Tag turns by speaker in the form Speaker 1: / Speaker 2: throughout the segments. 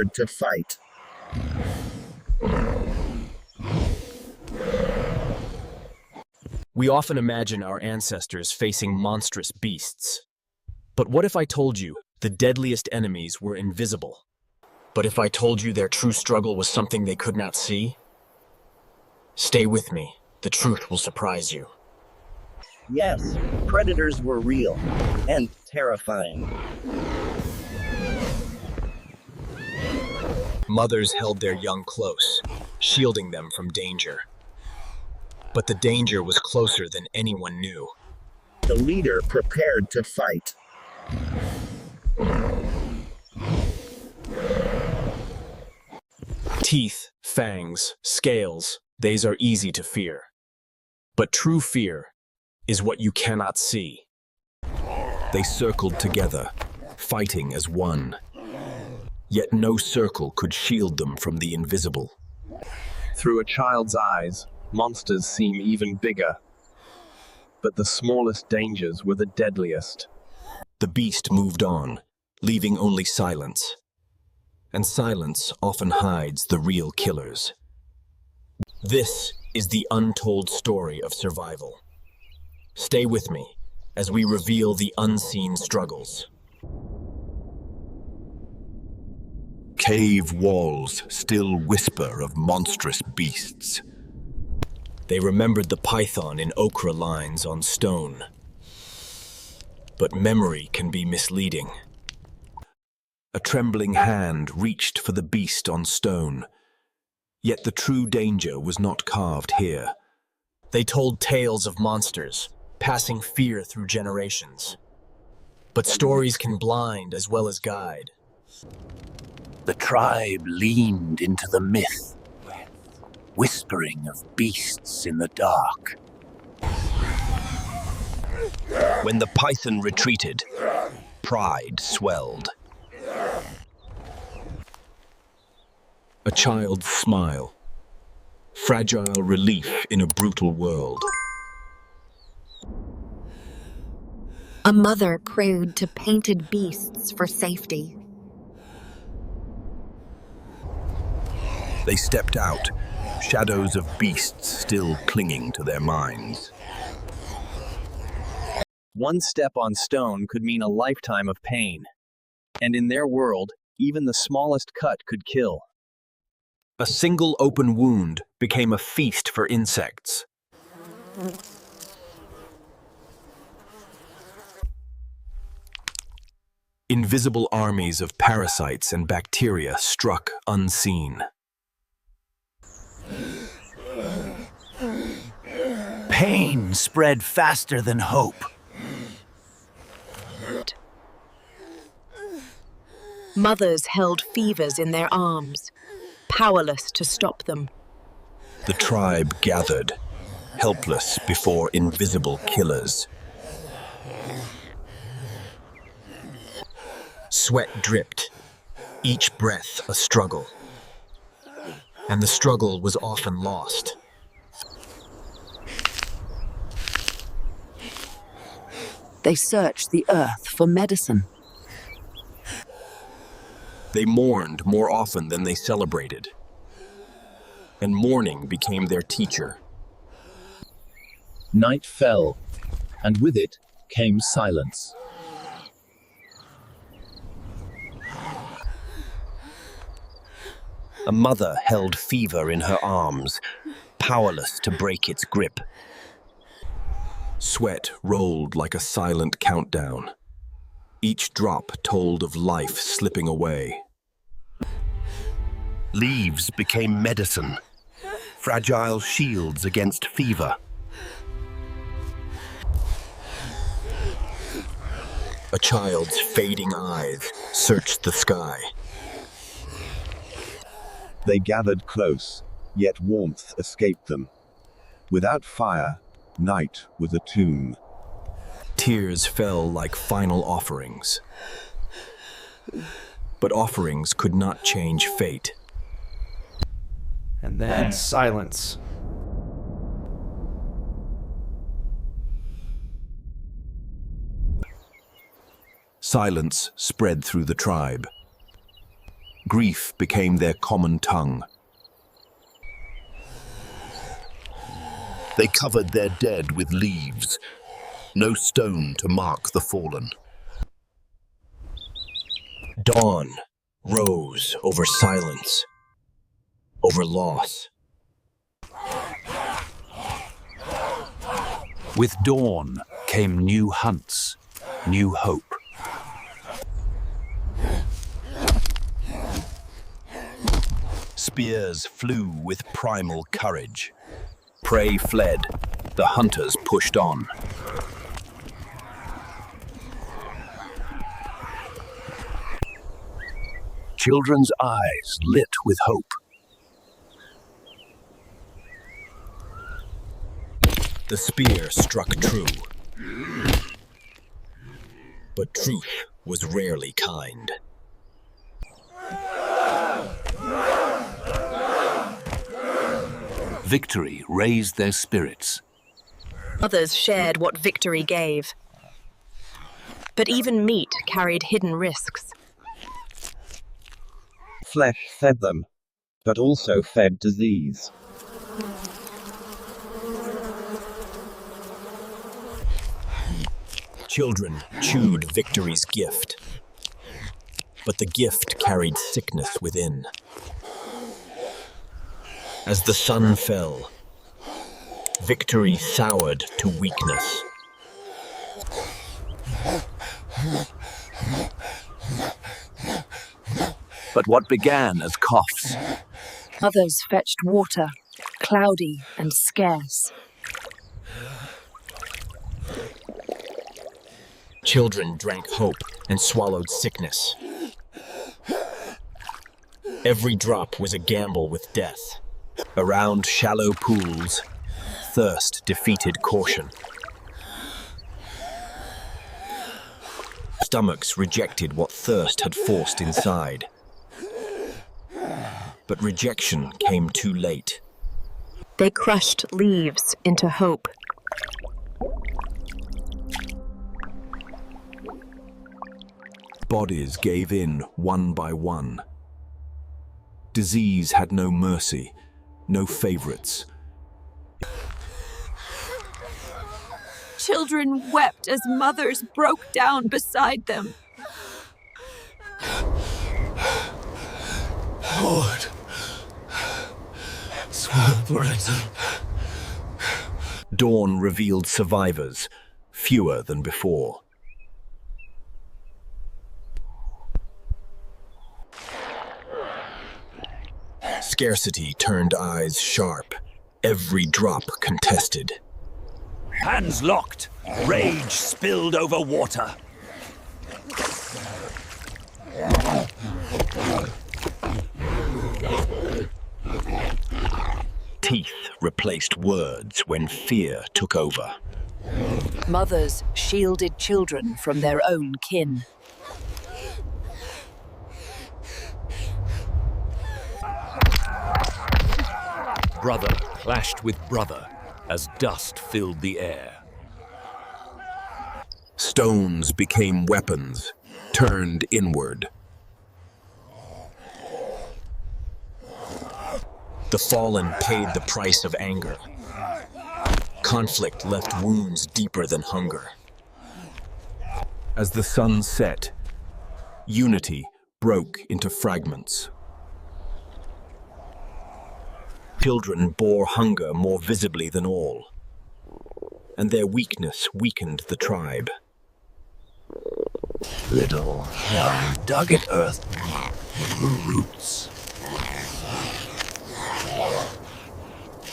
Speaker 1: to fight.
Speaker 2: We often imagine our ancestors facing monstrous beasts. But what if I told you the deadliest enemies were invisible? But if I told you their true struggle was something they could not see? Stay with me. The truth will surprise you.
Speaker 1: Yes, predators were real and terrifying.
Speaker 2: Mothers held their young close, shielding them from danger. But the danger was closer than anyone knew.
Speaker 1: The leader prepared to fight.
Speaker 2: Teeth, fangs, scales, these are easy to fear. But true fear is what you cannot see. They circled together, fighting as one. Yet no circle could shield them from the invisible.
Speaker 3: Through a child's eyes, monsters seem even bigger. But the smallest dangers were the deadliest.
Speaker 2: The beast moved on, leaving only silence. And silence often hides the real killers. This is the untold story of survival. Stay with me as we reveal the unseen struggles.
Speaker 4: Cave walls still whisper of monstrous beasts.
Speaker 2: They remembered the python in ochre lines on stone. But memory can be misleading. A trembling hand reached for the beast on stone. Yet the true danger was not carved here. They told tales of monsters, passing fear through generations. But stories can blind as well as guide.
Speaker 5: The tribe leaned into the myth, whispering of beasts in the dark.
Speaker 4: When the python retreated, pride swelled.
Speaker 2: A child's smile. Fragile relief in a brutal world.
Speaker 6: A mother crowed to painted beasts for safety.
Speaker 4: They stepped out, shadows of beasts still clinging to their minds.
Speaker 3: One step on stone could mean a lifetime of pain. And in their world, even the smallest cut could kill.
Speaker 2: A single open wound became a feast for insects. Invisible armies of parasites and bacteria struck unseen.
Speaker 5: Pain spread faster than hope.
Speaker 6: Mothers held fevers in their arms, powerless to stop them.
Speaker 4: The tribe gathered, helpless before invisible killers.
Speaker 2: Sweat dripped, each breath a struggle. And the struggle was often lost.
Speaker 7: They searched the earth for medicine.
Speaker 2: They mourned more often than they celebrated. And mourning became their teacher.
Speaker 8: Night fell, and with it came silence.
Speaker 4: A mother held fever in her arms, powerless to break its grip.
Speaker 2: Sweat rolled like a silent countdown. Each drop told of life slipping away.
Speaker 4: Leaves became medicine, fragile shields against fever.
Speaker 2: A child's fading eyes searched the sky.
Speaker 9: They gathered close, yet warmth escaped them. Without fire, night was a tomb.
Speaker 2: Tears fell like final offerings. But offerings could not change fate.
Speaker 10: And then silence.
Speaker 2: Silence spread through the tribe.
Speaker 4: Grief became their common tongue. They covered their dead with leaves, no stone to mark the fallen.
Speaker 2: Dawn rose over silence, over loss.
Speaker 5: With dawn came new hunts, new hope.
Speaker 4: Spears flew with primal courage. Prey fled, the hunters pushed on. Children's eyes lit with hope.
Speaker 2: The spear struck true. But truth was rarely kind.
Speaker 5: Victory raised their spirits.
Speaker 6: Others shared what victory gave. But even meat carried hidden risks.
Speaker 3: Flesh fed them, but also fed disease.
Speaker 2: Children chewed victory's gift, but the gift carried sickness within. As the sun fell, victory soured to weakness.
Speaker 5: But what began as coughs
Speaker 7: Others fetched water, cloudy and scarce.
Speaker 2: Children drank hope and swallowed sickness. Every drop was a gamble with death.
Speaker 4: Around shallow pools, thirst defeated caution.
Speaker 2: Stomachs rejected what thirst had forced inside. But rejection came too late.
Speaker 6: They crushed leaves into hope.
Speaker 4: Bodies gave in one by one. Disease had no mercy, no favorites.
Speaker 7: Children wept as mothers broke down beside them.
Speaker 2: Lord,
Speaker 4: Dawn revealed survivors, fewer than before.
Speaker 2: Scarcity turned eyes sharp, every drop contested.
Speaker 5: Hands locked, rage spilled over water.
Speaker 2: Teeth replaced words when fear took over.
Speaker 7: Mothers shielded children from their own kin.
Speaker 5: Brother clashed with brother as dust filled the air.
Speaker 4: Stones became weapons, turned inward.
Speaker 2: The fallen paid the price of anger. Conflict left wounds deeper than hunger.
Speaker 4: As the sun set, unity broke into fragments.
Speaker 2: Children bore hunger more visibly than all, and their weakness weakened the tribe.
Speaker 5: Little young dug at earth roots.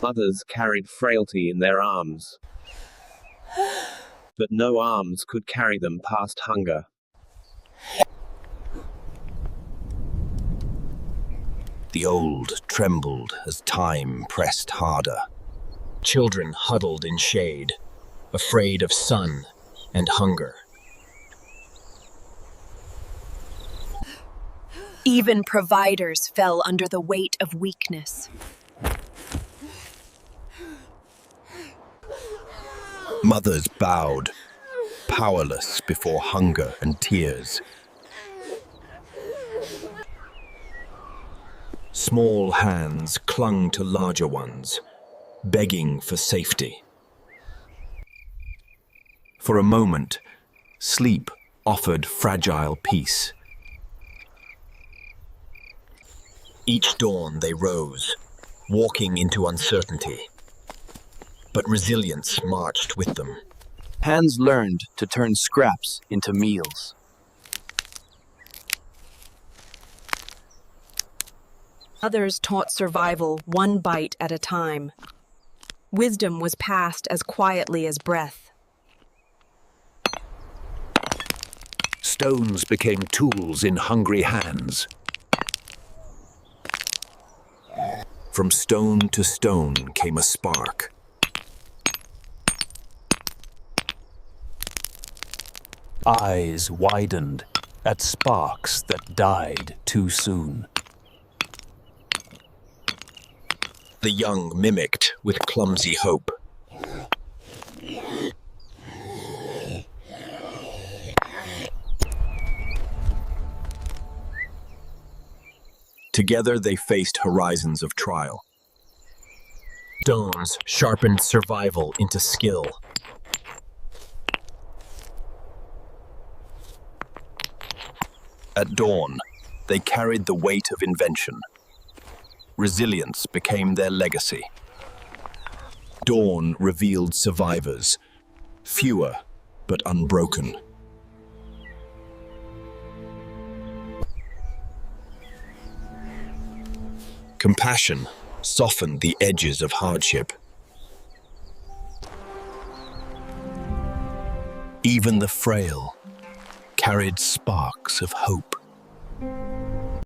Speaker 3: Others carried frailty in their arms. But no arms could carry them past hunger.
Speaker 4: The old trembled as time pressed harder.
Speaker 2: Children huddled in shade, afraid of sun and hunger.
Speaker 6: Even providers fell under the weight of weakness.
Speaker 4: Mothers bowed, powerless before hunger and tears.
Speaker 2: Small hands clung to larger ones, begging for safety. For a moment, sleep offered fragile peace. Each dawn they rose, walking into uncertainty. But resilience marched with them.
Speaker 11: Hands learned to turn scraps into meals.
Speaker 6: Others taught survival one bite at a time. Wisdom was passed as quietly as breath.
Speaker 5: Stones became tools in hungry hands.
Speaker 2: From stone to stone came a spark.
Speaker 5: Eyes widened at sparks that died too soon.
Speaker 2: The young mimicked with clumsy hope. Together they faced horizons of trial. Stones sharpened survival into skill. At dawn, they carried the weight of invention. Resilience became their legacy. Dawn revealed survivors, fewer but unbroken. Compassion softened the edges of hardship. Even the frail carried sparks of hope.